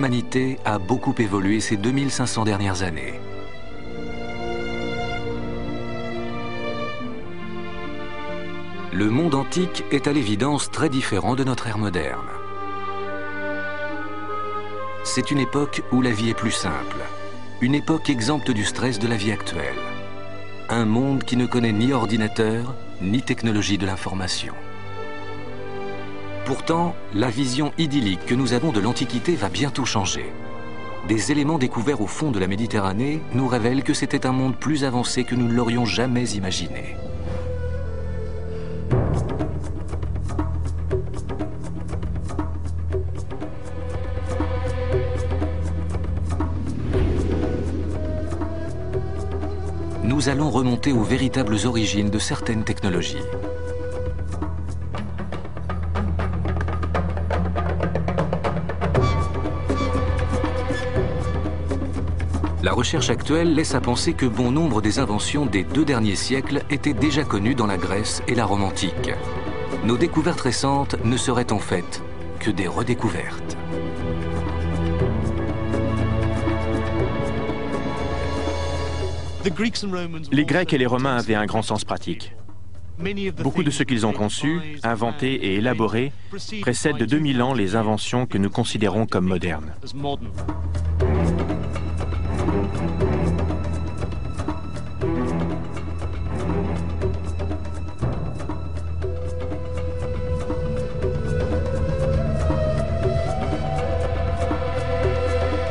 l'humanité a beaucoup évolué ces 2500 dernières années. Le monde antique est à l'évidence très différent de notre ère moderne. C'est une époque où la vie est plus simple, une époque exempte du stress de la vie actuelle. Un monde qui ne connaît ni ordinateur, ni technologie de l'information. Pourtant, la vision idyllique que nous avons de l'Antiquité va bientôt changer. Des éléments découverts au fond de la Méditerranée nous révèlent que c'était un monde plus avancé que nous ne l'aurions jamais imaginé. Nous allons remonter aux véritables origines de certaines technologies. La recherche actuelle laisse à penser que bon nombre des inventions des 2 derniers siècles étaient déjà connues dans la Grèce et la Rome antique. Nos découvertes récentes ne seraient en fait que des redécouvertes. Les Grecs et les Romains avaient un grand sens pratique. Beaucoup de ce qu'ils ont conçu, inventé et élaboré précèdent de 2000 ans les inventions que nous considérons comme modernes.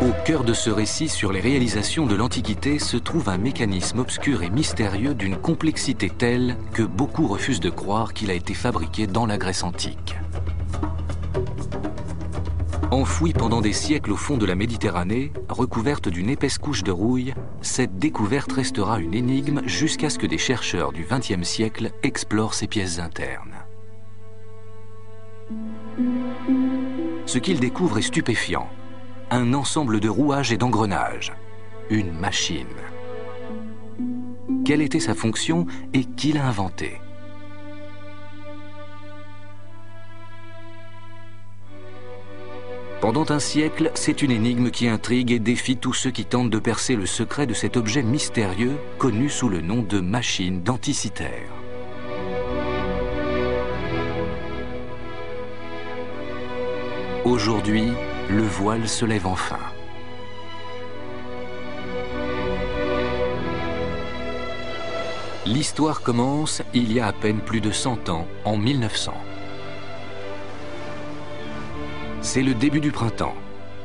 Au cœur de ce récit sur les réalisations de l'Antiquité se trouve un mécanisme obscur et mystérieux d'une complexité telle que beaucoup refusent de croire qu'il a été fabriqué dans la Grèce antique. Enfouie pendant des siècles au fond de la Méditerranée, recouverte d'une épaisse couche de rouille, cette découverte restera une énigme jusqu'à ce que des chercheurs du XXe siècle explorent ses pièces internes. Ce qu'ils découvrent est stupéfiant. Un ensemble de rouages et d'engrenages. Une machine. Quelle était sa fonction et qui l'a inventée? Pendant un siècle, c'est une énigme qui intrigue et défie tous ceux qui tentent de percer le secret de cet objet mystérieux connu sous le nom de machine d'Anticythère. Aujourd'hui, le voile se lève enfin. L'histoire commence il y a à peine plus de 100 ans, en 1900. C'est le début du printemps.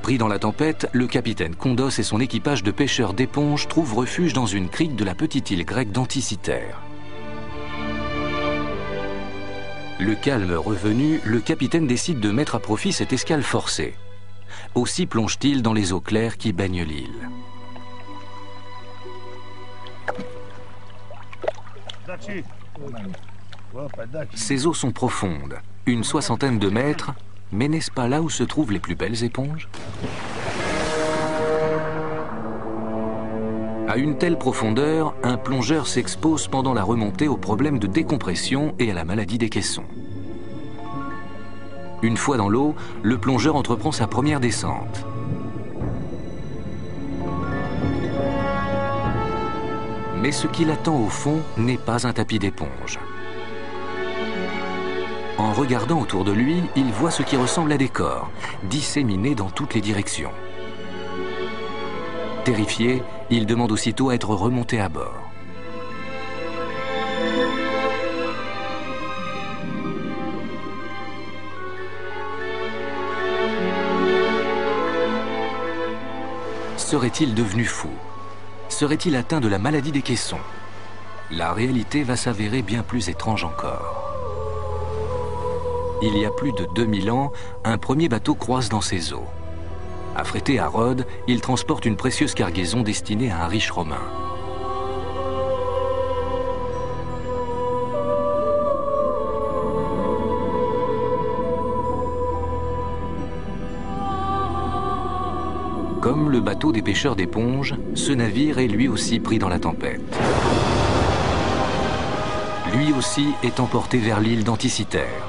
Pris dans la tempête, le capitaine Kondos et son équipage de pêcheurs d'éponges trouvent refuge dans une crique de la petite île grecque d'Anticythère. Le calme revenu, le capitaine décide de mettre à profit cette escale forcée. Aussi plonge-t-il dans les eaux claires qui baignent l'île. Ces eaux sont profondes, une 60aine de mètres, mais n'est-ce pas là où se trouvent les plus belles éponges? À une telle profondeur, un plongeur s'expose pendant la remontée aux problèmes de décompression et à la maladie des caissons. Une fois dans l'eau, le plongeur entreprend sa première descente. Mais ce qui l'attend au fond n'est pas un tapis d'éponge. En regardant autour de lui, il voit ce qui ressemble à des corps, disséminés dans toutes les directions. Terrifié, il demande aussitôt à être remonté à bord. Serait-il devenu fou? Serait-il atteint de la maladie des caissons? La réalité va s'avérer bien plus étrange encore. Il y a plus de 2000 ans, un premier bateau croise dans ces eaux. Affrété à Rhodes, il transporte une précieuse cargaison destinée à un riche Romain. Comme le bateau des pêcheurs d'éponges, ce navire est lui aussi pris dans la tempête. Lui aussi est emporté vers l'île d'Anticythère.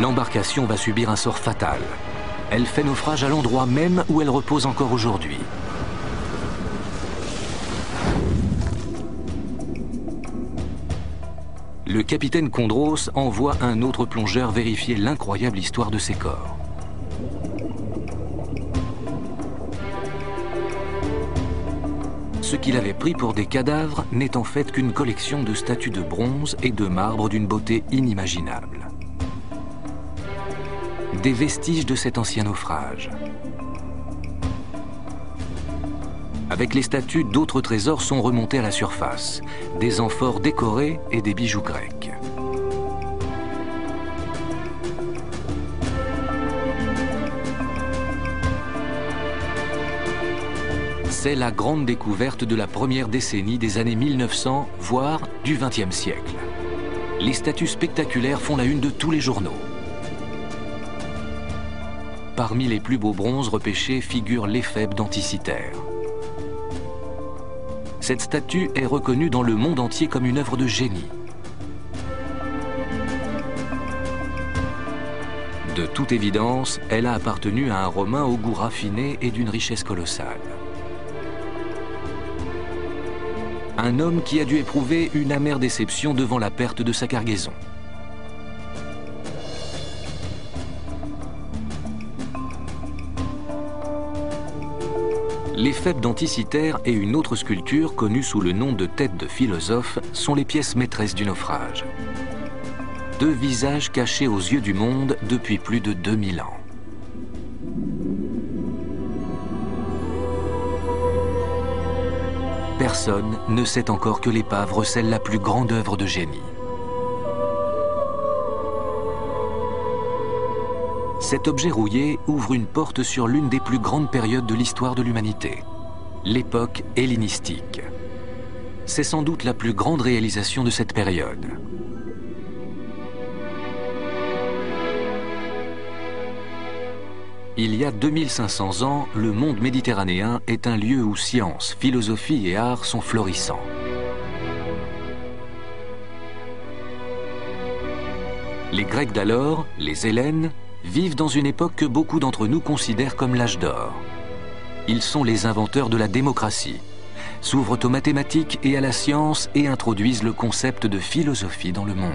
L'embarcation va subir un sort fatal. Elle fait naufrage à l'endroit même où elle repose encore aujourd'hui. Le capitaine Condros envoie un autre plongeur vérifier l'incroyable histoire de ces corps. Ce qu'il avait pris pour des cadavres n'est en fait qu'une collection de statues de bronze et de marbre d'une beauté inimaginable. Des vestiges de cet ancien naufrage. Avec les statues, d'autres trésors sont remontés à la surface, des amphores décorées et des bijoux grecs. C'est la grande découverte de la première décennie des années 1900, voire du XXe siècle. Les statues spectaculaires font la une de tous les journaux. Parmi les plus beaux bronzes repêchés figure l'éphèbe d'Anticiter. Cette statue est reconnue dans le monde entier comme une œuvre de génie. De toute évidence, elle a appartenu à un Romain au goût raffiné et d'une richesse colossale. Un homme qui a dû éprouver une amère déception devant la perte de sa cargaison. L'éphèbe d'Anticiter et une autre sculpture connue sous le nom de tête de philosophe sont les pièces maîtresses du naufrage. Deux visages cachés aux yeux du monde depuis plus de 2000 ans. Personne ne sait encore que l'épave recèle la plus grande œuvre de génie. Cet objet rouillé ouvre une porte sur l'une des plus grandes périodes de l'histoire de l'humanité, l'époque hellénistique. C'est sans doute la plus grande réalisation de cette période. Il y a 2500 ans, le monde méditerranéen est un lieu où science, philosophie et art sont florissants. Les Grecs d'alors, les Hellènes, vivent dans une époque que beaucoup d'entre nous considèrent comme l'âge d'or. Ils sont les inventeurs de la démocratie, s'ouvrent aux mathématiques et à la science et introduisent le concept de philosophie dans le monde.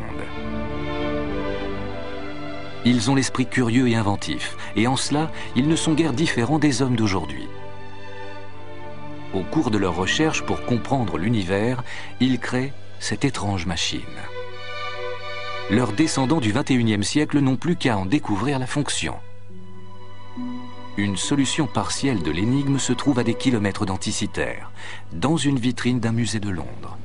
Ils ont l'esprit curieux et inventif, et en cela, ils ne sont guère différents des hommes d'aujourd'hui. Au cours de leurs recherches pour comprendre l'univers, ils créent cette étrange machine. Leurs descendants du XXIe siècle n'ont plus qu'à en découvrir la fonction. Une solution partielle de l'énigme se trouve à des kilomètres d'Anticiter, dans une vitrine d'un musée de Londres.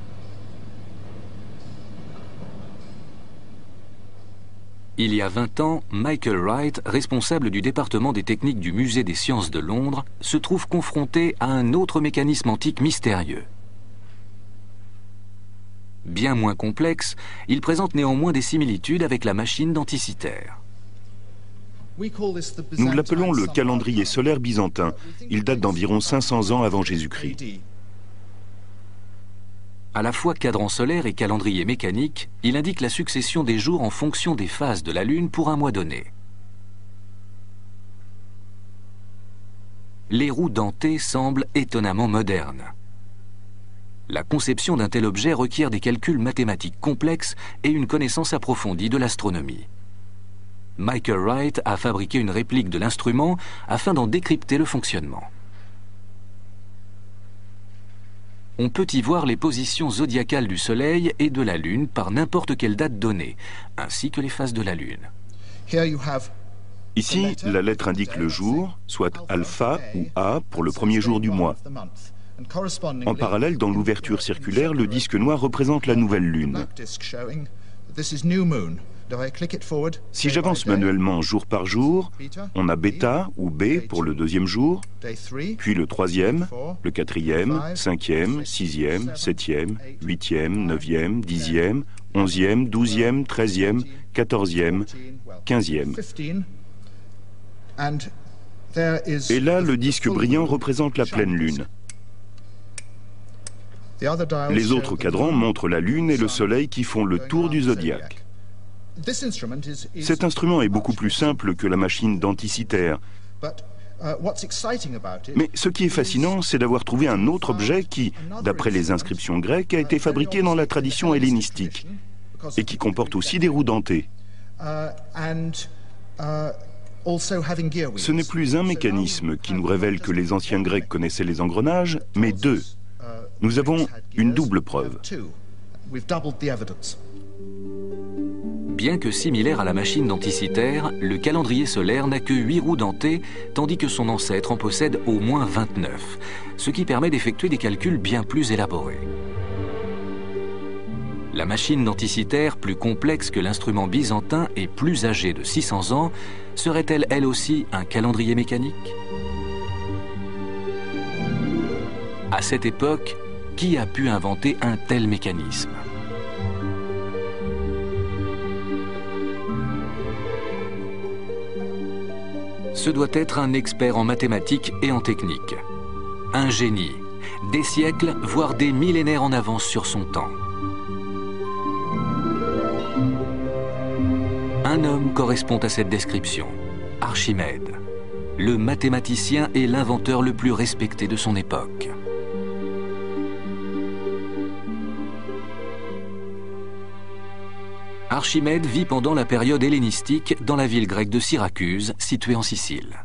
Il y a 20 ans, Michael Wright, responsable du département des techniques du Musée des sciences de Londres, se trouve confronté à un autre mécanisme antique mystérieux. Bien moins complexe, il présente néanmoins des similitudes avec la machine d'Anticiter. Nous l'appelons le calendrier solaire byzantin. Il date d'environ 500 ans avant Jésus-Christ. À la fois cadran solaire et calendrier mécanique, il indique la succession des jours en fonction des phases de la Lune pour un mois donné. Les roues dentées semblent étonnamment modernes. La conception d'un tel objet requiert des calculs mathématiques complexes et une connaissance approfondie de l'astronomie. Michael Wright a fabriqué une réplique de l'instrument afin d'en décrypter le fonctionnement. On peut y voir les positions zodiacales du Soleil et de la Lune par n'importe quelle date donnée, ainsi que les phases de la Lune. Ici, la lettre indique le jour, soit alpha ou A pour le premier jour du mois. En parallèle, dans l'ouverture circulaire, le disque noir représente la nouvelle lune. Si j'avance manuellement jour par jour, on a bêta ou B pour le deuxième jour, puis le troisième, le quatrième, cinquième, sixième, septième, huitième, neuvième, dixième, onzième, douzième, treizième, quatorzième, quinzième. Et là, le disque brillant représente la pleine lune. Les autres cadrans montrent la lune et le soleil qui font le tour du zodiaque. Cet instrument est beaucoup plus simple que la machine d'Anticythère. Mais ce qui est fascinant, c'est d'avoir trouvé un autre objet qui, d'après les inscriptions grecques, a été fabriqué dans la tradition hellénistique et qui comporte aussi des roues dentées. Ce n'est plus un mécanisme qui nous révèle que les anciens Grecs connaissaient les engrenages, mais deux. Nous avons une double preuve. Bien que similaire à la machine d'Anticythère, le calendrier solaire n'a que 8 roues dentées, tandis que son ancêtre en possède au moins 29, ce qui permet d'effectuer des calculs bien plus élaborés. La machine d'Anticythère, plus complexe que l'instrument byzantin et plus âgée de 600 ans, serait-elle elle aussi un calendrier mécanique? À cette époque, qui a pu inventer un tel mécanisme? Ce doit être un expert en mathématiques et en technique. Un génie, des siècles, voire des millénaires en avance sur son temps. Un homme correspond à cette description, Archimède, le mathématicien et l'inventeur le plus respecté de son époque. Archimède vit pendant la période hellénistique dans la ville grecque de Syracuse, située en Sicile.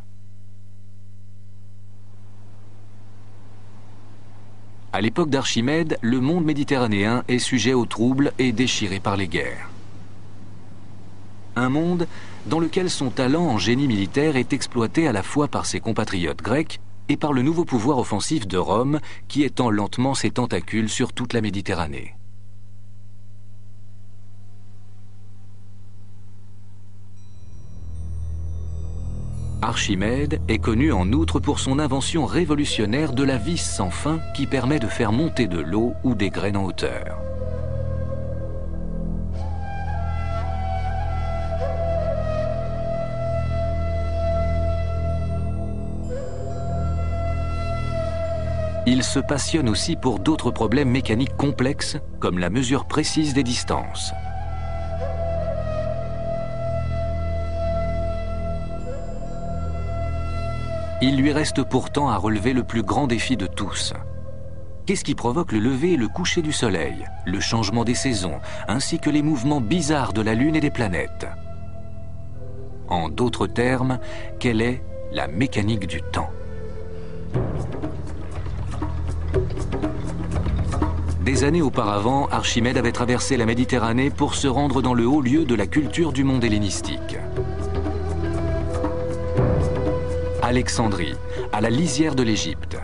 À l'époque d'Archimède, le monde méditerranéen est sujet aux troubles et déchiré par les guerres. Un monde dans lequel son talent en génie militaire est exploité à la fois par ses compatriotes grecs et par le nouveau pouvoir offensif de Rome qui étend lentement ses tentacules sur toute la Méditerranée. Archimède est connu en outre pour son invention révolutionnaire de la vis sans fin qui permet de faire monter de l'eau ou des graines en hauteur. Il se passionne aussi pour d'autres problèmes mécaniques complexes, comme la mesure précise des distances. Il lui reste pourtant à relever le plus grand défi de tous. Qu'est-ce qui provoque le lever et le coucher du soleil, le changement des saisons, ainsi que les mouvements bizarres de la Lune et des planètes? En d'autres termes, quelle est la mécanique du temps? Des années auparavant, Archimède avait traversé la Méditerranée pour se rendre dans le haut lieu de la culture du monde hellénistique. Alexandrie, à la lisière de l'Égypte.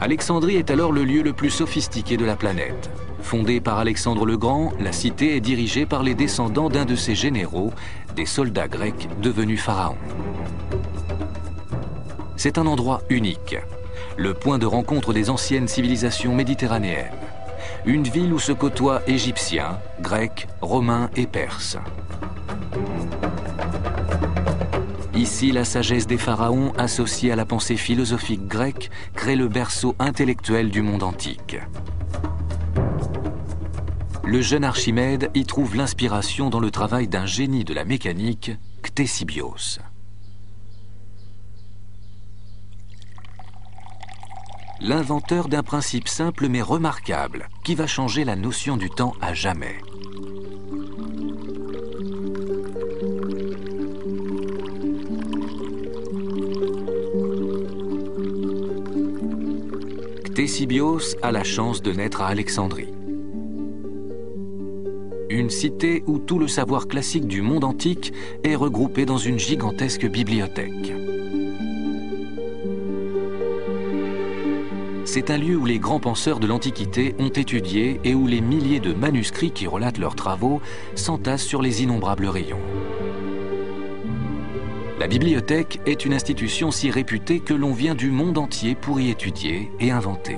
Alexandrie est alors le lieu le plus sophistiqué de la planète. Fondée par Alexandre le Grand, la cité est dirigée par les descendants d'un de ses généraux, des soldats grecs devenus pharaons. C'est un endroit unique, le point de rencontre des anciennes civilisations méditerranéennes. Une ville où se côtoient Égyptiens, Grecs, Romains et Perses. Ici, la sagesse des pharaons, associée à la pensée philosophique grecque, crée le berceau intellectuel du monde antique. Le jeune Archimède y trouve l'inspiration dans le travail d'un génie de la mécanique, Ctésibios. L'inventeur d'un principe simple mais remarquable, qui va changer la notion du temps à jamais. Ctésibios a la chance de naître à Alexandrie. Une cité où tout le savoir classique du monde antique est regroupé dans une gigantesque bibliothèque. C'est un lieu où les grands penseurs de l'Antiquité ont étudié et où les milliers de manuscrits qui relatent leurs travaux s'entassent sur les innombrables rayons. La bibliothèque est une institution si réputée que l'on vient du monde entier pour y étudier et inventer.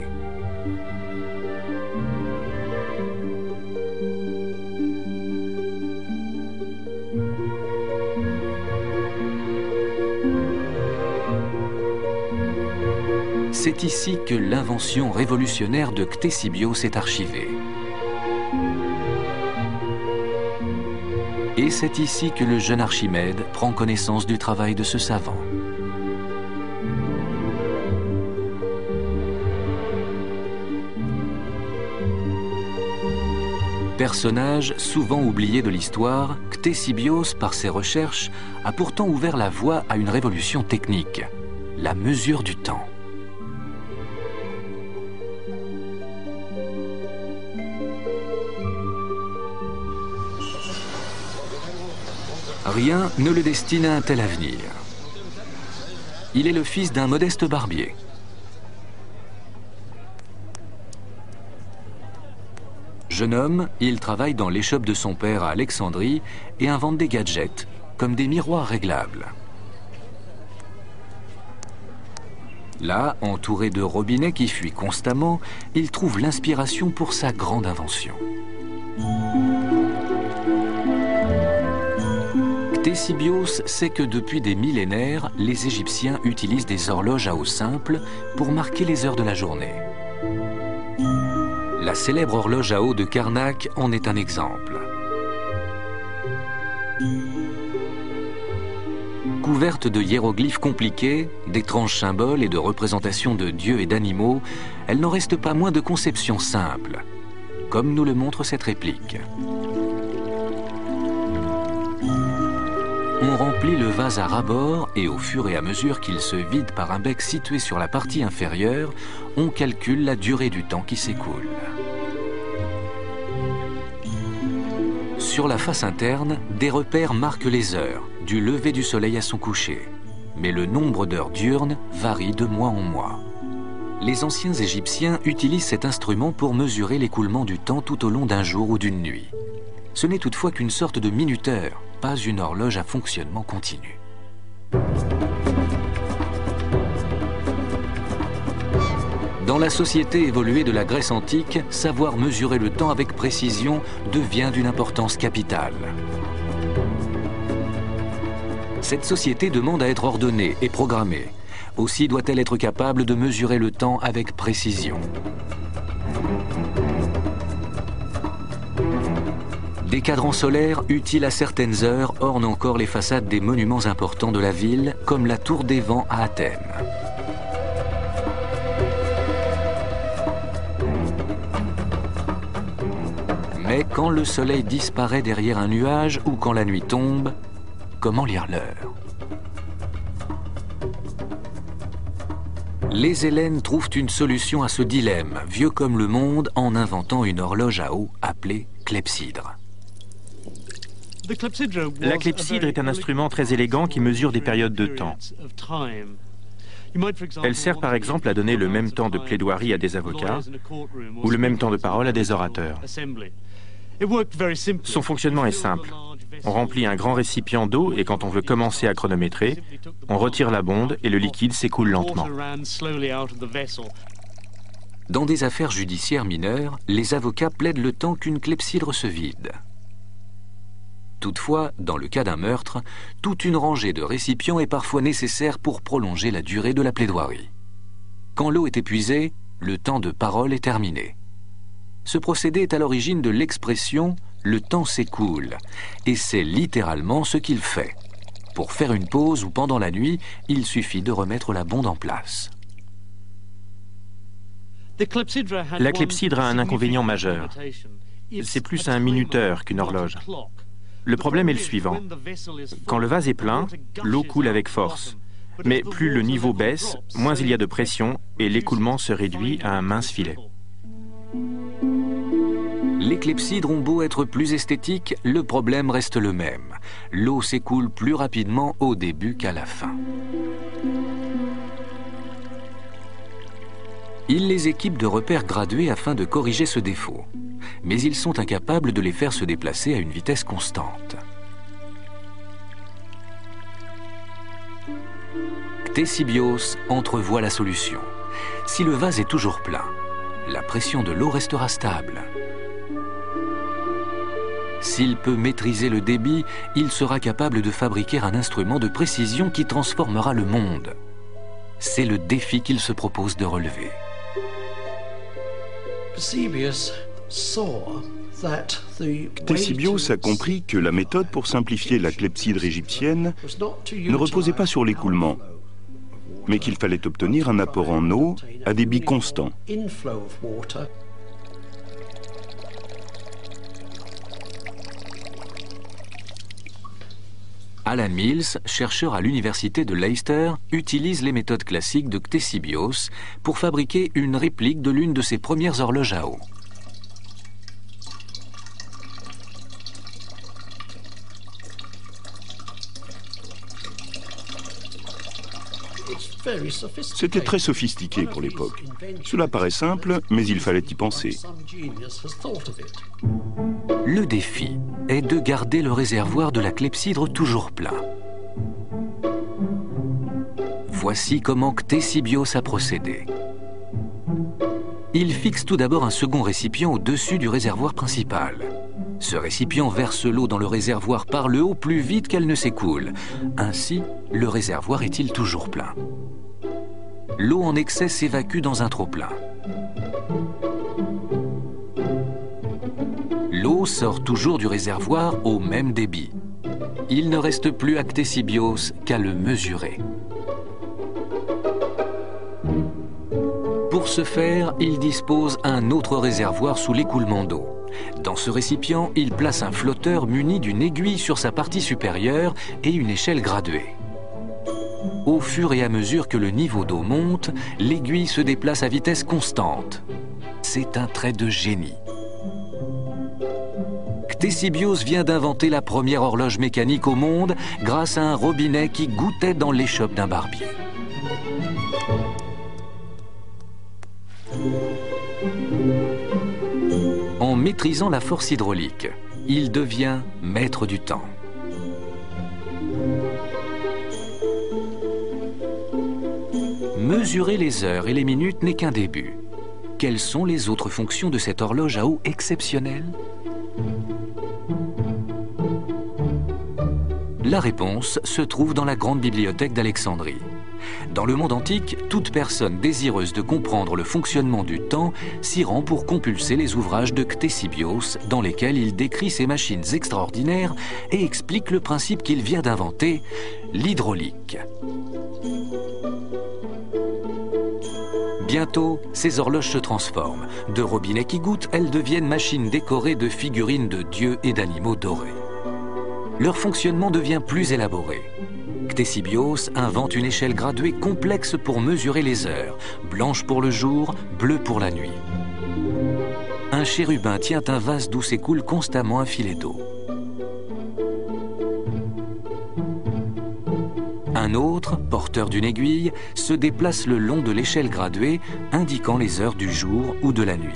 C'est ici que l'invention révolutionnaire de Ctésibios est archivée. Et c'est ici que le jeune Archimède prend connaissance du travail de ce savant. Personnage souvent oublié de l'histoire, Ctésibios, par ses recherches, a pourtant ouvert la voie à une révolution technique, la mesure du temps. Rien ne le destine à un tel avenir. Il est le fils d'un modeste barbier. Jeune homme, il travaille dans l'échoppe de son père à Alexandrie et invente des gadgets, comme des miroirs réglables. Là, entouré de robinets qui fuient constamment, il trouve l'inspiration pour sa grande invention. Ctésibios sait que depuis des millénaires, les Égyptiens utilisent des horloges à eau simple pour marquer les heures de la journée. La célèbre horloge à eau de Karnak en est un exemple. Couverte de hiéroglyphes compliqués, d'étranges symboles et de représentations de dieux et d'animaux, elle n'en reste pas moins de conception simple, comme nous le montre cette réplique. On remplit le vase à ras-bord et au fur et à mesure qu'il se vide par un bec situé sur la partie inférieure, on calcule la durée du temps qui s'écoule. Sur la face interne, des repères marquent les heures, du lever du soleil à son coucher. Mais le nombre d'heures diurnes varie de mois en mois. Les anciens Égyptiens utilisent cet instrument pour mesurer l'écoulement du temps tout au long d'un jour ou d'une nuit. Ce n'est toutefois qu'une sorte de minuteur, pas une horloge à fonctionnement continu. Dans la société évoluée de la Grèce antique, savoir mesurer le temps avec précision devient d'une importance capitale. Cette société demande à être ordonnée et programmée. Aussi doit-elle être capable de mesurer le temps avec précision. Des cadrans solaires utiles à certaines heures ornent encore les façades des monuments importants de la ville, comme la Tour des Vents à Athènes. Mais quand le soleil disparaît derrière un nuage ou quand la nuit tombe, comment lire l'heure? Les Hellènes trouvent une solution à ce dilemme, vieux comme le monde, en inventant une horloge à eau appelée clepsydre. La clepsydre est un instrument très élégant qui mesure des périodes de temps. Elle sert par exemple à donner le même temps de plaidoirie à des avocats ou le même temps de parole à des orateurs. Son fonctionnement est simple. On remplit un grand récipient d'eau et quand on veut commencer à chronométrer, on retire la bonde et le liquide s'écoule lentement. Dans des affaires judiciaires mineures, les avocats plaident le temps qu'une clepsydre se vide. Toutefois, dans le cas d'un meurtre, toute une rangée de récipients est parfois nécessaire pour prolonger la durée de la plaidoirie. Quand l'eau est épuisée, le temps de parole est terminé. Ce procédé est à l'origine de l'expression « le temps s'écoule » et c'est littéralement ce qu'il fait. Pour faire une pause ou pendant la nuit, il suffit de remettre la bonde en place. La clepsydre a un inconvénient majeur. C'est plus un minuteur qu'une horloge. Le problème est le suivant. Quand le vase est plein, l'eau coule avec force. Mais plus le niveau baisse, moins il y a de pression et l'écoulement se réduit à un mince filet. Les clepsydres ont beau être plus esthétiques, le problème reste le même. L'eau s'écoule plus rapidement au début qu'à la fin. Ils les équipent de repères gradués afin de corriger ce défaut. Mais ils sont incapables de les faire se déplacer à une vitesse constante. Ctésibios entrevoit la solution. Si le vase est toujours plein, la pression de l'eau restera stable. S'il peut maîtriser le débit, il sera capable de fabriquer un instrument de précision qui transformera le monde. C'est le défi qu'il se propose de relever. Ctésibios saw Ctésibios a compris que la méthode pour simplifier la clepsydre égyptienne ne reposait pas sur l'écoulement, mais qu'il fallait obtenir un apport en eau à débit constant. Alan Mills, chercheur à l'université de Leicester, utilise les méthodes classiques de Ctésibios pour fabriquer une réplique de l'une de ses premières horloges à eau. C'était très sophistiqué pour l'époque. Cela paraît simple, mais il fallait y penser. Le défi est de garder le réservoir de la clepsydre toujours plein. Voici comment Ctésibios a procédé. Il fixe tout d'abord un second récipient au-dessus du réservoir principal. Ce récipient verse l'eau dans le réservoir par le haut plus vite qu'elle ne s'écoule. Ainsi, le réservoir est-il toujours plein. L'eau en excès s'évacue dans un trop-plein. L'eau sort toujours du réservoir au même débit. Il ne reste plus à Ctésibios qu'à le mesurer. Pour ce faire, il dispose un autre réservoir sous l'écoulement d'eau. Dans ce récipient, il place un flotteur muni d'une aiguille sur sa partie supérieure et une échelle graduée. Au fur et à mesure que le niveau d'eau monte, l'aiguille se déplace à vitesse constante. C'est un trait de génie. Ctésibios vient d'inventer la première horloge mécanique au monde grâce à un robinet qui gouttait dans l'échoppe d'un barbier. En maîtrisant la force hydraulique, il devient maître du temps. Mesurer les heures et les minutes n'est qu'un début. Quelles sont les autres fonctions de cette horloge à eau exceptionnelle? La réponse se trouve dans la grande bibliothèque d'Alexandrie. Dans le monde antique, toute personne désireuse de comprendre le fonctionnement du temps s'y rend pour compulser les ouvrages de Ctésibios, dans lesquels il décrit ces machines extraordinaires et explique le principe qu'il vient d'inventer, l'hydraulique. Bientôt, ces horloges se transforment. De robinets qui goûtent, elles deviennent machines décorées de figurines de dieux et d'animaux dorés. Leur fonctionnement devient plus élaboré. Ctésibios invente une échelle graduée complexe pour mesurer les heures, blanche pour le jour, bleue pour la nuit. Un chérubin tient un vase d'où s'écoule constamment un filet d'eau. Un autre, porteur d'une aiguille, se déplace le long de l'échelle graduée, indiquant les heures du jour ou de la nuit.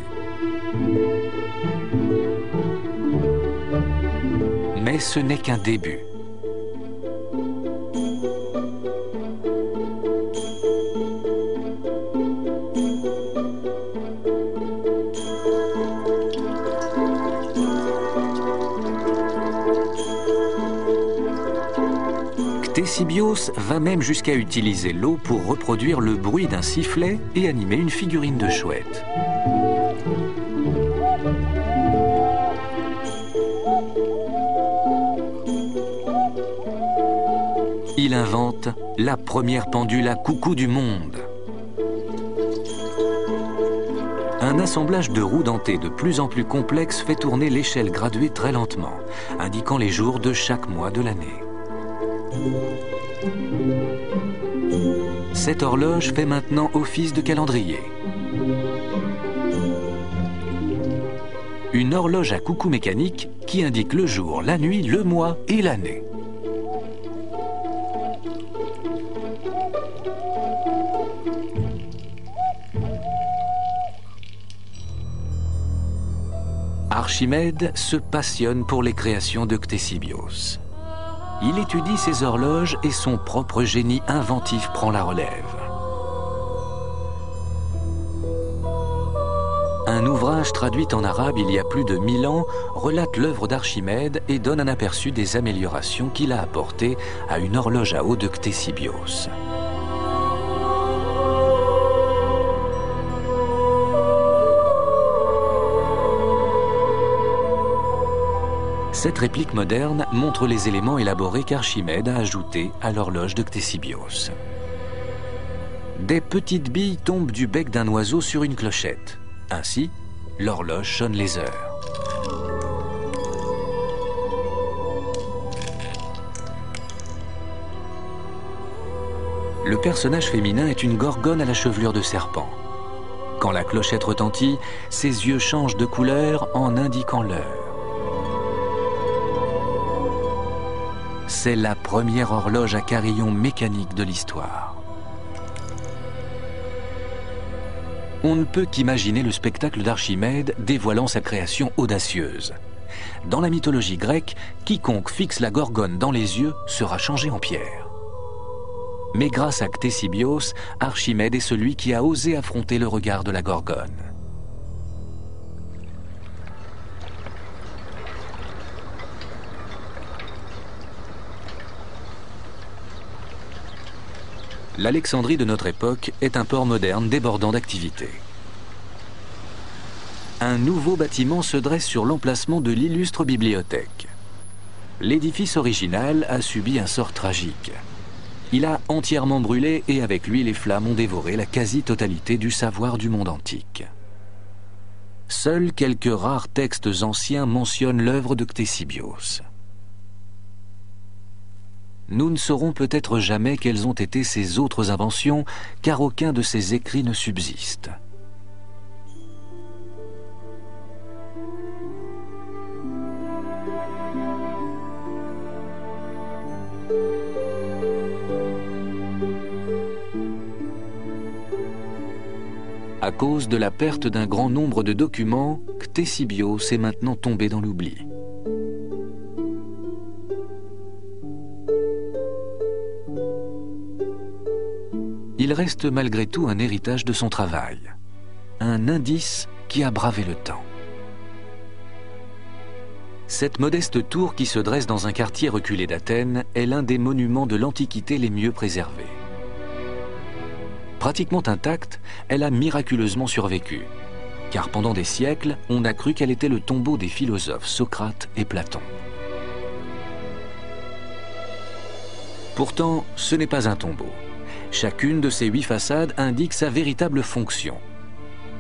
Mais ce n'est qu'un début. Ctésibios va même jusqu'à utiliser l'eau pour reproduire le bruit d'un sifflet et animer une figurine de chouette. Il invente la première pendule à coucou du monde. Un assemblage de roues dentées de plus en plus complexe fait tourner l'échelle graduée très lentement, indiquant les jours de chaque mois de l'année. Cette horloge fait maintenant office de calendrier. Une horloge à coucou mécanique qui indique le jour, la nuit, le mois et l'année. Archimède se passionne pour les créations de Ctésibios. Il étudie ses horloges et son propre génie inventif prend la relève. Un ouvrage traduit en arabe il y a plus de 1000 ans relate l'œuvre d'Archimède et donne un aperçu des améliorations qu'il a apportées à une horloge à eau de Ctésibios. Cette réplique moderne montre les éléments élaborés qu'Archimède a ajoutés à l'horloge de Ctésibios. Des petites billes tombent du bec d'un oiseau sur une clochette. Ainsi, l'horloge sonne les heures. Le personnage féminin est une gorgone à la chevelure de serpent. Quand la clochette retentit, ses yeux changent de couleur en indiquant l'heure. C'est la première horloge à carillon mécanique de l'histoire. On ne peut qu'imaginer le spectacle d'Archimède dévoilant sa création audacieuse. Dans la mythologie grecque, quiconque fixe la gorgone dans les yeux sera changé en pierre. Mais grâce à Ctésibios, Archimède est celui qui a osé affronter le regard de la gorgone. L'Alexandrie de notre époque est un port moderne débordant d'activités. Un nouveau bâtiment se dresse sur l'emplacement de l'illustre bibliothèque. L'édifice original a subi un sort tragique. Il a entièrement brûlé et avec lui les flammes ont dévoré la quasi-totalité du savoir du monde antique. Seuls quelques rares textes anciens mentionnent l'œuvre de Ctésibios. Nous ne saurons peut-être jamais quelles ont été ses autres inventions, car aucun de ses écrits ne subsiste. À cause de la perte d'un grand nombre de documents, Ctésibios est maintenant tombé dans l'oubli. Il reste malgré tout un héritage de son travail, un indice qui a bravé le temps. Cette modeste tour qui se dresse dans un quartier reculé d'Athènes est l'un des monuments de l'Antiquité les mieux préservés. Pratiquement intacte, elle a miraculeusement survécu, car pendant des siècles, on a cru qu'elle était le tombeau des philosophes Socrate et Platon. Pourtant, ce n'est pas un tombeau. Chacune de ces 8 façades indique sa véritable fonction.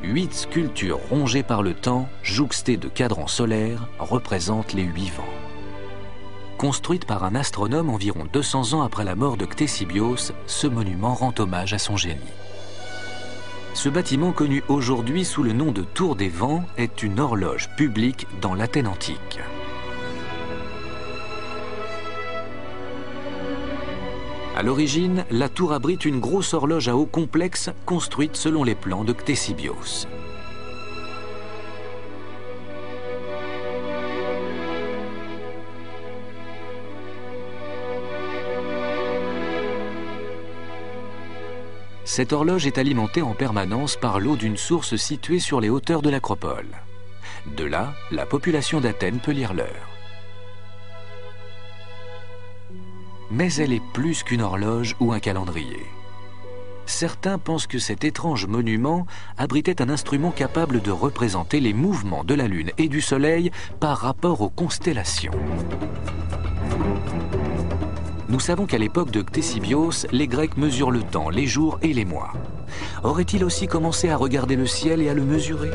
8 sculptures rongées par le temps, jouxtées de cadrans solaires, représentent les 8 vents. Construite par un astronome environ 200 ans après la mort de Ctésibios, ce monument rend hommage à son génie. Ce bâtiment, connu aujourd'hui sous le nom de Tour des Vents, est une horloge publique dans l'Athènes antique. À l'origine, la tour abrite une grosse horloge à eau complexe construite selon les plans de Ctésibios. Cette horloge est alimentée en permanence par l'eau d'une source située sur les hauteurs de l'acropole. De là, la population d'Athènes peut lire l'heure. Mais elle est plus qu'une horloge ou un calendrier. Certains pensent que cet étrange monument abritait un instrument capable de représenter les mouvements de la Lune et du Soleil par rapport aux constellations. Nous savons qu'à l'époque de Ctésibios, les Grecs mesurent le temps, les jours et les mois. Aurait-il aussi commencé à regarder le ciel et à le mesurer ?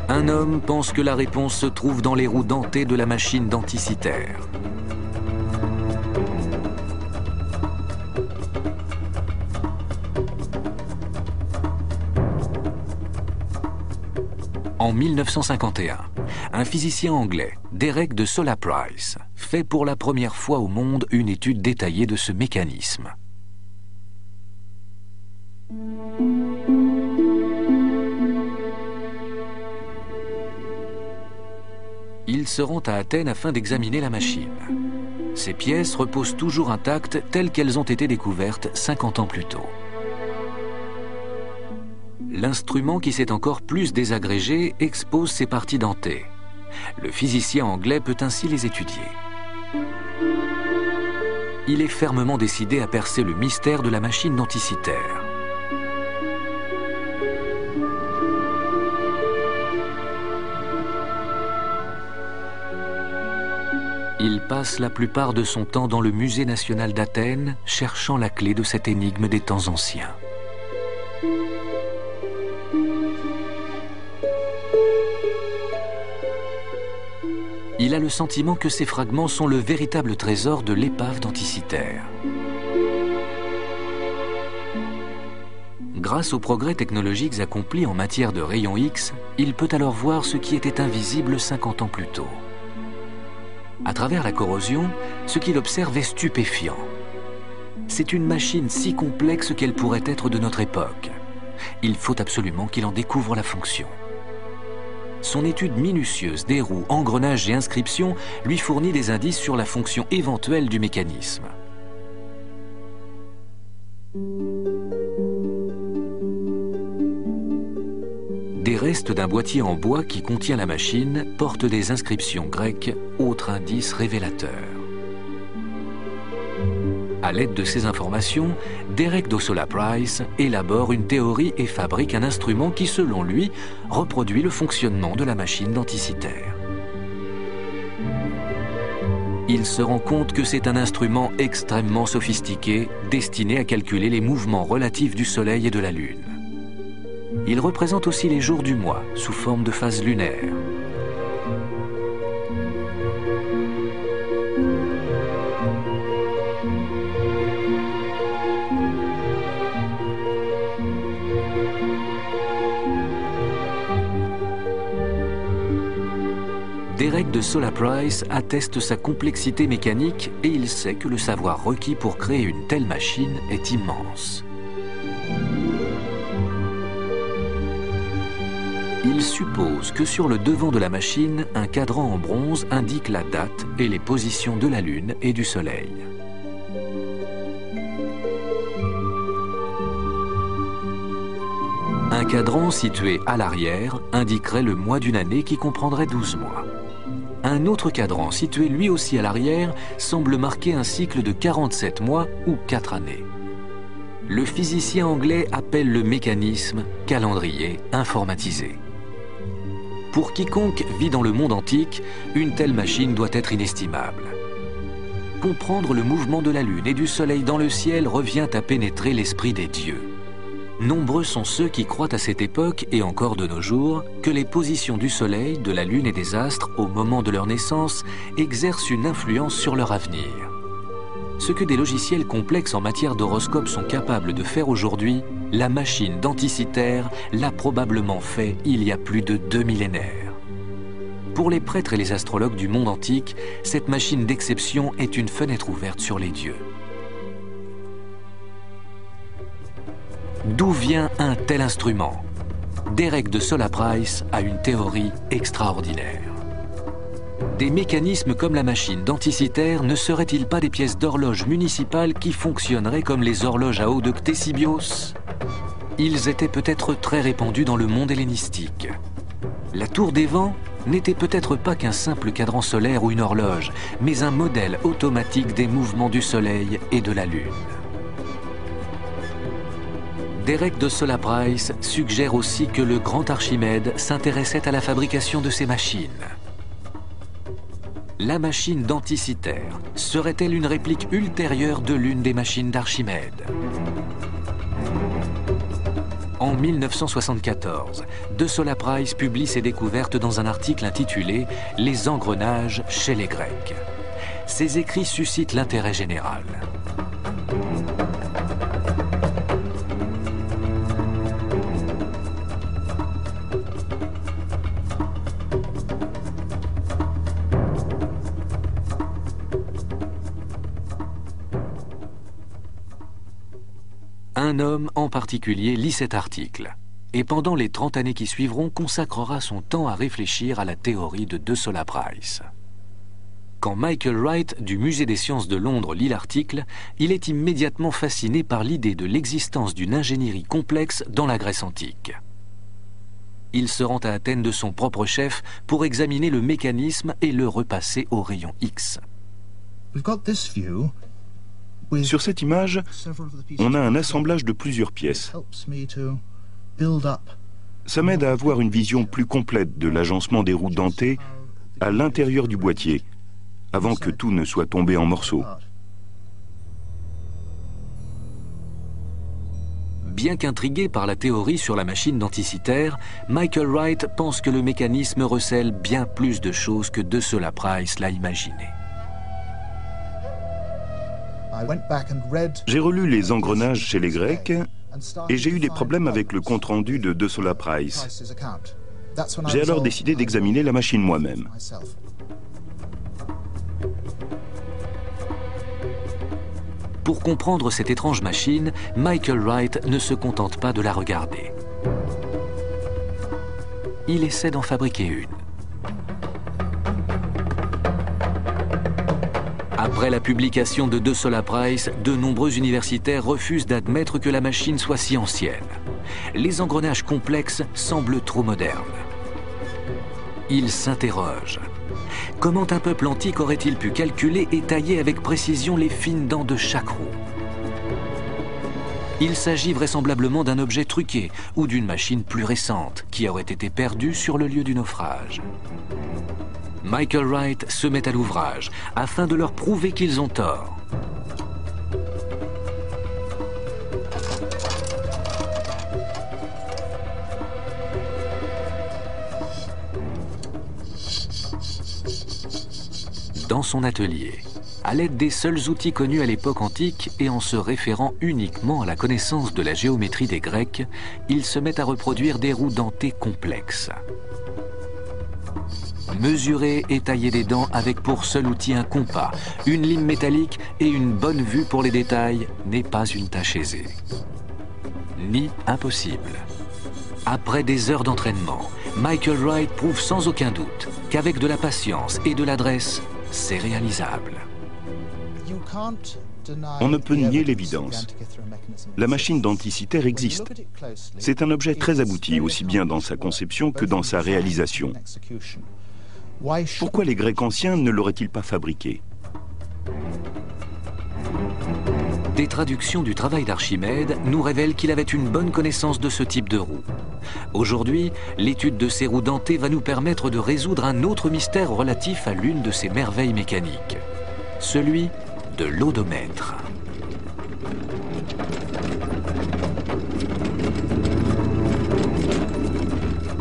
Un homme pense que la réponse se trouve dans les roues dentées de la machine denticitaire. En 1951, un physicien anglais, Derek de Solar-Price, fait pour la première fois au monde une étude détaillée de ce mécanisme. Il se rend à Athènes afin d'examiner la machine. Ces pièces reposent toujours intactes telles qu'elles ont été découvertes 50 ans plus tôt. L'instrument, qui s'est encore plus désagrégé, expose ses parties dentées. Le physicien anglais peut ainsi les étudier. Il est fermement décidé à percer le mystère de la machine denticitaire. passe la plupart de son temps dans le musée national d'Athènes, cherchant la clé de cette énigme des temps anciens. Il a le sentiment que ces fragments sont le véritable trésor de l'épave d'Anticythère. Grâce aux progrès technologiques accomplis en matière de rayons X, il peut alors voir ce qui était invisible 50 ans plus tôt. À travers la corrosion, ce qu'il observe est stupéfiant. C'est une machine si complexe qu'elle pourrait être de notre époque. Il faut absolument qu'il en découvre la fonction. Son étude minutieuse des roues, engrenages et inscriptions lui fournit des indices sur la fonction éventuelle du mécanisme. Des restes d'un boîtier en bois qui contient la machine portent des inscriptions grecques, autre indice révélateur. À l'aide de ces informations, Derek Dossola Price élabore une théorie et fabrique un instrument qui, selon lui, reproduit le fonctionnement de la machine d'Anticythère. Il se rend compte que c'est un instrument extrêmement sophistiqué, destiné à calculer les mouvements relatifs du Soleil et de la Lune. Il représente aussi les jours du mois, sous forme de phases lunaires. Derek Dossola Price atteste sa complexité mécanique et il sait que le savoir requis pour créer une telle machine est immense. Il suppose que sur le devant de la machine, un cadran en bronze indique la date et les positions de la Lune et du Soleil. Un cadran situé à l'arrière indiquerait le mois d'une année qui comprendrait 12 mois. Un autre cadran situé lui aussi à l'arrière semble marquer un cycle de 47 mois ou 4 années. Le physicien anglais appelle le mécanisme calendrier informatisé. Pour quiconque vit dans le monde antique, une telle machine doit être inestimable. Comprendre le mouvement de la Lune et du Soleil dans le ciel revient à pénétrer l'esprit des dieux. Nombreux sont ceux qui croient à cette époque, et encore de nos jours, que les positions du Soleil, de la Lune et des astres au moment de leur naissance exercent une influence sur leur avenir. Ce que des logiciels complexes en matière d'horoscope sont capables de faire aujourd'hui, la machine d'Anticythère l'a probablement fait il y a plus de 2 millénaires. Pour les prêtres et les astrologues du monde antique, cette machine d'exception est une fenêtre ouverte sur les dieux. D'où vient un tel instrument? Derek Dossola Price a une théorie extraordinaire. Des mécanismes comme la machine d'Anticythère ne seraient-ils pas des pièces d'horloge municipales qui fonctionneraient comme les horloges à eau de Ctésibios? Ils étaient peut-être très répandus dans le monde hellénistique. La tour des vents n'était peut-être pas qu'un simple cadran solaire ou une horloge, mais un modèle automatique des mouvements du Soleil et de la Lune. Derek Dossola Price suggère aussi que le grand Archimède s'intéressait à la fabrication de ces machines. La machine d'Anticythère serait-elle une réplique ultérieure de l'une des machines d'Archimède? En 1974, Dossola Price publie ses découvertes dans un article intitulé « Les engrenages chez les Grecs ». Ses écrits suscitent l'intérêt général. Un homme en particulier lit cet article et pendant les 30 années qui suivront consacrera son temps à réfléchir à la théorie de Dossola Price. Quand Michael Wright du Musée des sciences de Londres lit l'article, il est immédiatement fasciné par l'idée de l'existence d'une ingénierie complexe dans la Grèce antique. Il se rend à Athènes de son propre chef pour examiner le mécanisme et le repasser au rayon X. Sur cette image, on a un assemblage de plusieurs pièces. Ça m'aide à avoir une vision plus complète de l'agencement des roues dentées à l'intérieur du boîtier, avant que tout ne soit tombé en morceaux. Bien qu'intrigué par la théorie sur la machine denticitaire, Michael Wright pense que le mécanisme recèle bien plus de choses que De Sola Price l'a imaginé. J'ai relu les engrenages chez les Grecs et j'ai eu des problèmes avec le compte-rendu de De Sola Price. J'ai alors décidé d'examiner la machine moi-même. Pour comprendre cette étrange machine, Michael Wright ne se contente pas de la regarder. Il essaie d'en fabriquer une. Après la publication de De Sola Price, de nombreux universitaires refusent d'admettre que la machine soit si ancienne. Les engrenages complexes semblent trop modernes. Ils s'interrogent. Comment un peuple antique aurait-il pu calculer et tailler avec précision les fines dents de chaque roue? Il s'agit vraisemblablement d'un objet truqué ou d'une machine plus récente qui aurait été perdue sur le lieu du naufrage. Michael Wright se met à l'ouvrage afin de leur prouver qu'ils ont tort. Dans son atelier, à l'aide des seuls outils connus à l'époque antique et en se référant uniquement à la connaissance de la géométrie des Grecs, il se met à reproduire des roues dentées complexes. Mesurer et tailler des dents avec pour seul outil un compas, une lime métallique et une bonne vue pour les détails n'est pas une tâche aisée. Ni impossible. Après des heures d'entraînement, Michael Wright prouve sans aucun doute qu'avec de la patience et de l'adresse, c'est réalisable. On ne peut nier l'évidence. La machine denticitaire existe. C'est un objet très abouti, aussi bien dans sa conception que dans sa réalisation. Pourquoi les Grecs anciens ne l'auraient-ils pas fabriqué? Des traductions du travail d'Archimède nous révèlent qu'il avait une bonne connaissance de ce type de roue. Aujourd'hui, l'étude de ces roues dentées va nous permettre de résoudre un autre mystère relatif à l'une de ces merveilles mécaniques, celui de l'odomètre.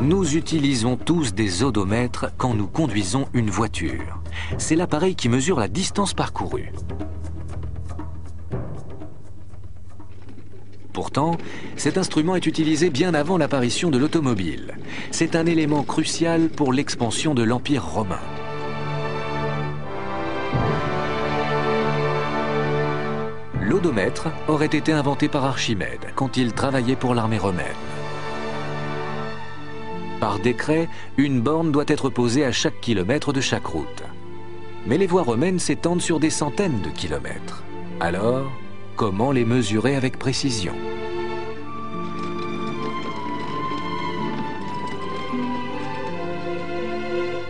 Nous utilisons tous des odomètres quand nous conduisons une voiture. C'est l'appareil qui mesure la distance parcourue. Pourtant, cet instrument est utilisé bien avant l'apparition de l'automobile. C'est un élément crucial pour l'expansion de l'Empire romain. L'odomètre aurait été inventé par Archimède quand il travaillait pour l'armée romaine. Par décret, une borne doit être posée à chaque kilomètre de chaque route. Mais les voies romaines s'étendent sur des centaines de kilomètres. Alors, comment les mesurer avec précision?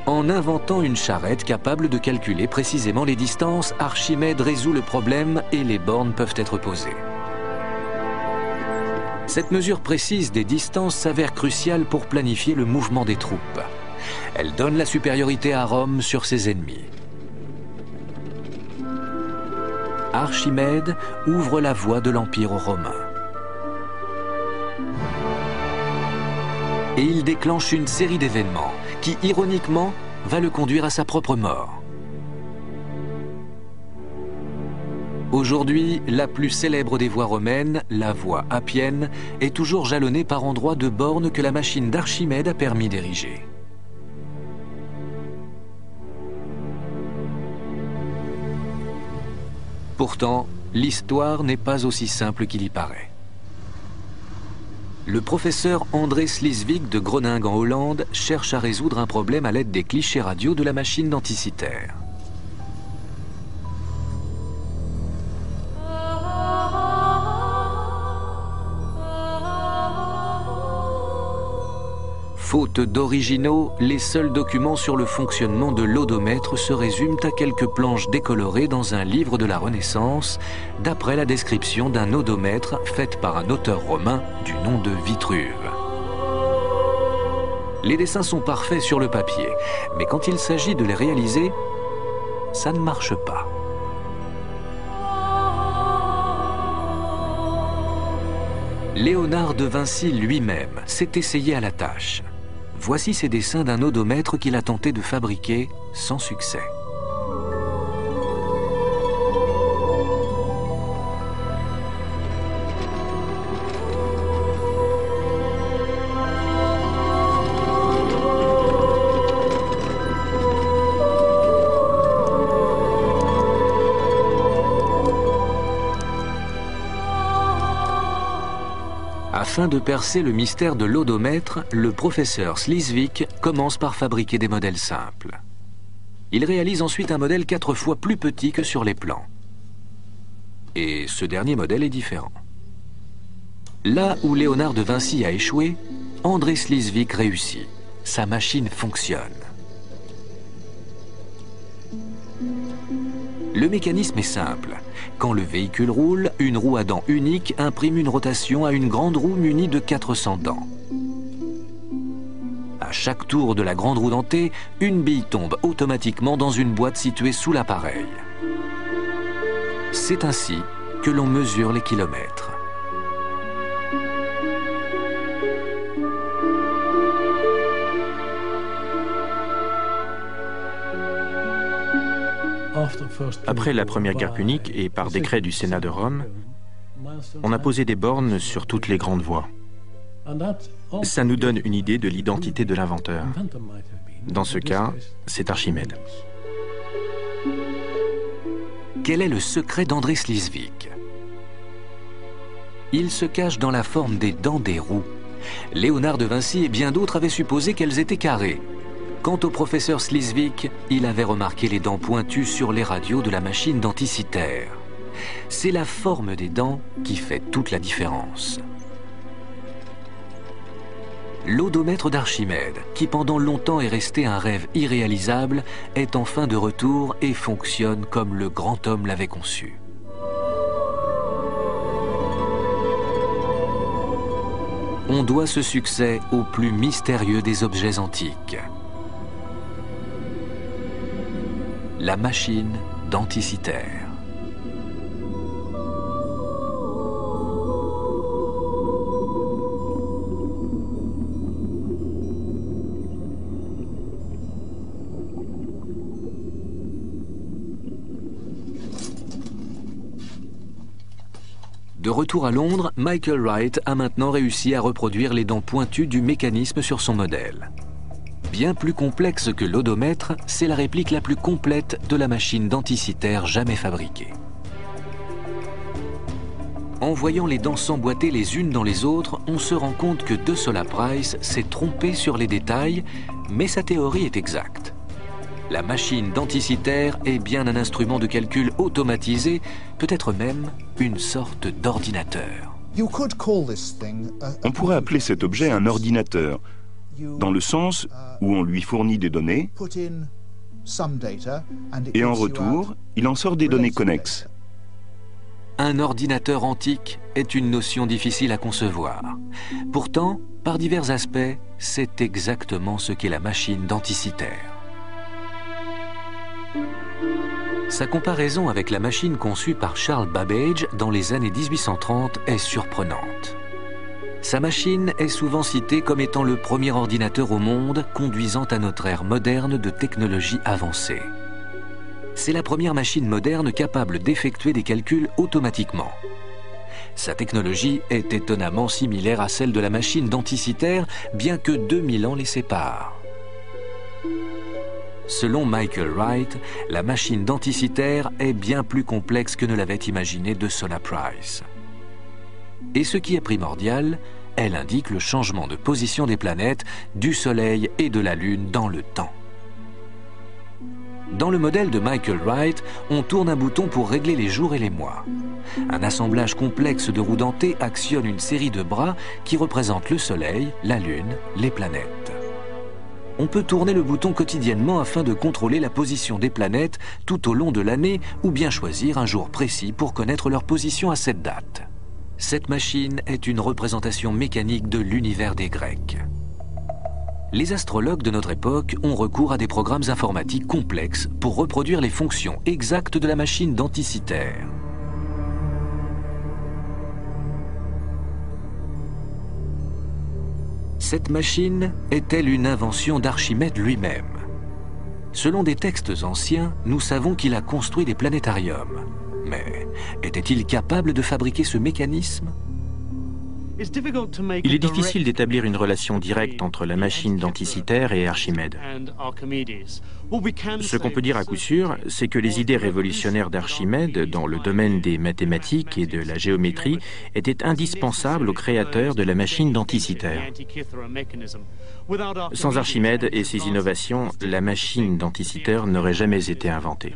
En inventant une charrette capable de calculer précisément les distances, Archimède résout le problème et les bornes peuvent être posées. Cette mesure précise des distances s'avère cruciale pour planifier le mouvement des troupes. Elle donne la supériorité à Rome sur ses ennemis. Archimède ouvre la voie de l'Empire romain. Et il déclenche une série d'événements qui, ironiquement, va le conduire à sa propre mort. Aujourd'hui, la plus célèbre des voies romaines, la voie appienne, est toujours jalonnée par endroits de bornes que la machine d'Archimède a permis d'ériger. Pourtant, l'histoire n'est pas aussi simple qu'il y paraît. Le professeur André Slesvig de Groningue en Hollande cherche à résoudre un problème à l'aide des clichés radio de la machine denticitaire. Faute d'originaux, les seuls documents sur le fonctionnement de l'odomètre se résument à quelques planches décolorées dans un livre de la Renaissance, d'après la description d'un odomètre faite par un auteur romain du nom de Vitruve. Les dessins sont parfaits sur le papier, mais quand il s'agit de les réaliser, ça ne marche pas. Léonard de Vinci lui-même s'est essayé à la tâche. Voici ses dessins d'un odomètre qu'il a tenté de fabriquer sans succès. Afin de percer le mystère de l'odomètre, le professeur Sleesvik commence par fabriquer des modèles simples. Il réalise ensuite un modèle 4 fois plus petit que sur les plans. Et ce dernier modèle est différent. Là où Léonard de Vinci a échoué, André Sleesvik réussit. Sa machine fonctionne. Le mécanisme est simple. Quand le véhicule roule, une roue à dents unique imprime une rotation à une grande roue munie de 400 dents. À chaque tour de la grande roue dentée, une bille tombe automatiquement dans une boîte située sous l'appareil. C'est ainsi que l'on mesure les kilomètres. Après la Première Guerre punique et par décret du Sénat de Rome, on a posé des bornes sur toutes les grandes voies. Ça nous donne une idée de l'identité de l'inventeur. Dans ce cas, c'est Archimède. Quel est le secret d'André Sleesvik? Il se cache dans la forme des dents des roues. Léonard de Vinci et bien d'autres avaient supposé qu'elles étaient carrées. Quant au professeur Sleesvik, il avait remarqué les dents pointues sur les radios de la machine denticitaire. C'est la forme des dents qui fait toute la différence. L'odomètre d'Archimède, qui pendant longtemps est resté un rêve irréalisable, est enfin de retour et fonctionne comme le grand homme l'avait conçu. On doit ce succès au plus mystérieux des objets antiques. La machine denticitaire. De retour à Londres, Michael Wright a maintenant réussi à reproduire les dents pointues du mécanisme sur son modèle. Bien plus complexe que l'odomètre, c'est la réplique la plus complète de la machine denticitaire jamais fabriquée. En voyant les dents s'emboîter les unes dans les autres, on se rend compte que De Sola Price s'est trompé sur les détails, mais sa théorie est exacte. La machine denticitaire est bien un instrument de calcul automatisé, peut-être même une sorte d'ordinateur. On pourrait appeler cet objet un ordinateur, dans le sens où on lui fournit des données et en retour, il en sort des données connexes. Un ordinateur antique est une notion difficile à concevoir. Pourtant, par divers aspects, c'est exactement ce qu'est la machine denticitaire. Sa comparaison avec la machine conçue par Charles Babbage dans les années 1830 est surprenante. Sa machine est souvent citée comme étant le premier ordinateur au monde conduisant à notre ère moderne de technologie avancée. C'est la première machine moderne capable d'effectuer des calculs automatiquement. Sa technologie est étonnamment similaire à celle de la machine denticitaire, bien que 2000 ans les séparent. Selon Michael Wright, la machine denticitaire est bien plus complexe que ne l'avait imaginé De Sola Price. Et ce qui est primordial, elle indique le changement de position des planètes, du Soleil et de la Lune dans le temps. Dans le modèle de Michael Wright, on tourne un bouton pour régler les jours et les mois. Un assemblage complexe de roues dentées actionne une série de bras qui représentent le Soleil, la Lune, les planètes. On peut tourner le bouton quotidiennement afin de contrôler la position des planètes tout au long de l'année ou bien choisir un jour précis pour connaître leur position à cette date. Cette machine est une représentation mécanique de l'univers des Grecs. Les astrologues de notre époque ont recours à des programmes informatiques complexes pour reproduire les fonctions exactes de la machine d'Anticythère. Cette machine est-elle une invention d'Archimède lui-même? Selon des textes anciens, nous savons qu'il a construit des planétariums. Mais était-il capable de fabriquer ce mécanisme? Il est difficile d'établir une relation directe entre la machine d'Anticythère et Archimède. Ce qu'on peut dire à coup sûr, c'est que les idées révolutionnaires d'Archimède dans le domaine des mathématiques et de la géométrie étaient indispensables au créateur de la machine d'Anticythère. Sans Archimède et ses innovations, la machine d'Anticythère n'aurait jamais été inventée.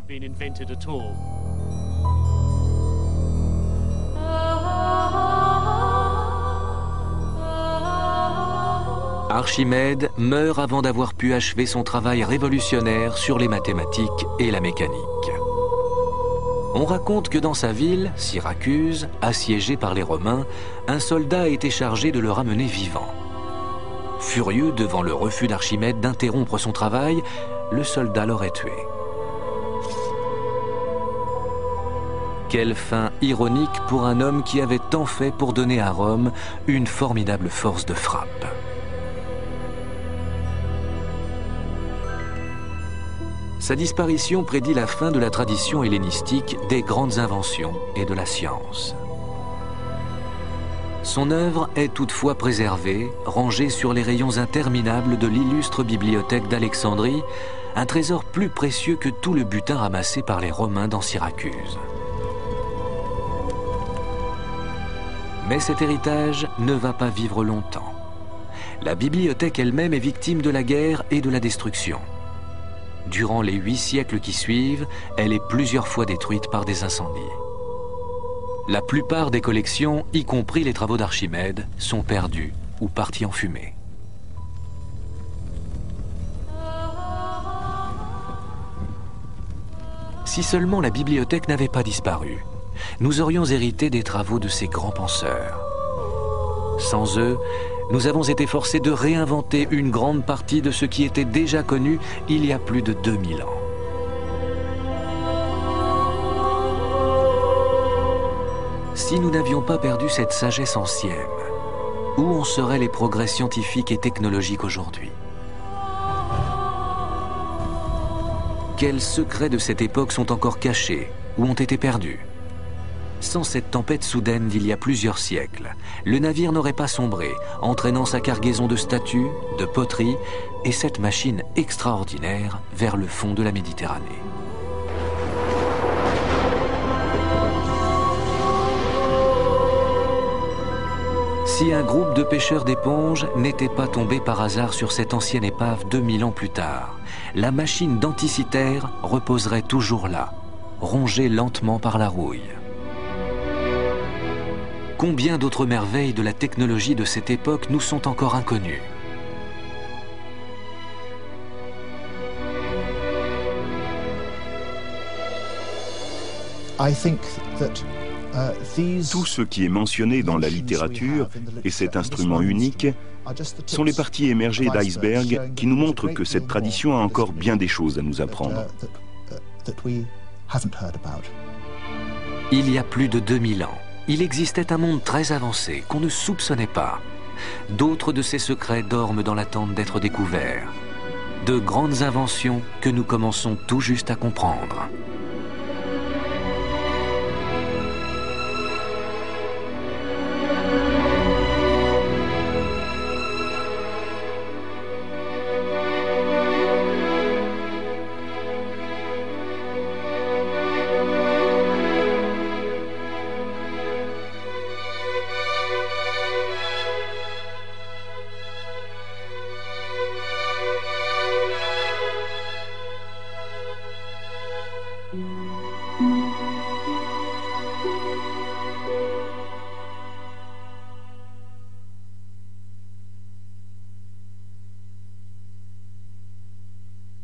Archimède meurt avant d'avoir pu achever son travail révolutionnaire sur les mathématiques et la mécanique. On raconte que dans sa ville, Syracuse, assiégée par les Romains, un soldat a été chargé de le ramener vivant. Furieux devant le refus d'Archimède d'interrompre son travail, le soldat l'aurait tué. Quelle fin ironique pour un homme qui avait tant fait pour donner à Rome une formidable force de frappe. Sa disparition prédit la fin de la tradition hellénistique des grandes inventions et de la science. Son œuvre est toutefois préservée, rangée sur les rayons interminables de l'illustre bibliothèque d'Alexandrie, un trésor plus précieux que tout le butin ramassé par les Romains dans Syracuse. Mais cet héritage ne va pas vivre longtemps. La bibliothèque elle-même est victime de la guerre et de la destruction. Durant les 8 siècles qui suivent, elle est plusieurs fois détruite par des incendies. La plupart des collections, y compris les travaux d'Archimède, sont perdus ou partis en fumée. Si seulement la bibliothèque n'avait pas disparu, nous aurions hérité des travaux de ces grands penseurs. Sans eux, nous avons été forcés de réinventer une grande partie de ce qui était déjà connu il y a plus de 2000 ans. Si nous n'avions pas perdu cette sagesse ancienne, où en seraient les progrès scientifiques et technologiques aujourd'hui? Quels secrets de cette époque sont encore cachés ou ont été perdus? Sans cette tempête soudaine d'il y a plusieurs siècles, le navire n'aurait pas sombré, entraînant sa cargaison de statues, de poteries et cette machine extraordinaire vers le fond de la Méditerranée. Si un groupe de pêcheurs d'éponges n'était pas tombé par hasard sur cette ancienne épave 2000 ans plus tard, la machine d'Anticythère reposerait toujours là, rongée lentement par la rouille. Combien d'autres merveilles de la technologie de cette époque nous sont encore inconnues? Tout ce qui est mentionné dans la littérature et cet instrument unique sont les parties émergées d'iceberg qui nous montrent que cette tradition a encore bien des choses à nous apprendre. Il y a plus de 2000 ans, il existait un monde très avancé qu'on ne soupçonnait pas. D'autres de ses secrets dorment dans l'attente d'être découverts. De grandes inventions que nous commençons tout juste à comprendre.